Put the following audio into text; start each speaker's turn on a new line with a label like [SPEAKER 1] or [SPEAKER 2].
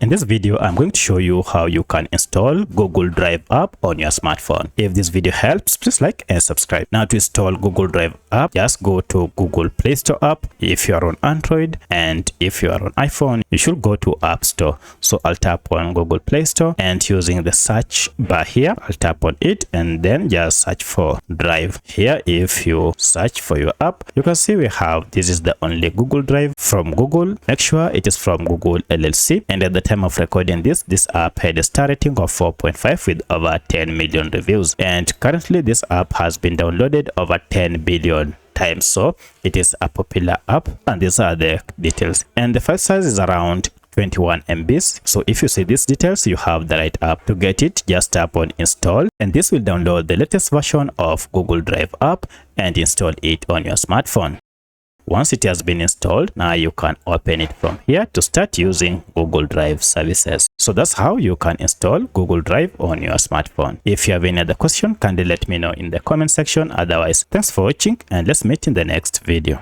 [SPEAKER 1] In this video, I'm going to show you how you can install Google Drive app on your smartphone. If this video helps, please like and subscribe. Now to install Google Drive app, just go to Google Play Store app if you are on Android, and if you are on iPhone, you should go to App Store. So I'll tap on Google Play Store, and using the search bar here, I'll tap on it and then just search for Drive. Here, if you search for your app, you can see we have this is the only Google Drive from Google. Make sure it is from Google LLC, and at the time of recording this app had a star rating of 4.5 with over 10 million reviews, and currently this app has been downloaded over 10 billion times. So it is a popular app, and these are the details, and the file size is around 21 MBs. So if you see these details, you have the right app. To get it, just tap on install, and this will download the latest version of Google Drive app and install it on your smartphone. Once it has been installed, now you can open it from here to start using Google Drive services. So that's how you can install Google Drive on your smartphone. If you have any other question, kindly let me know in the comment section. Otherwise, thanks for watching, and let's meet in the next video.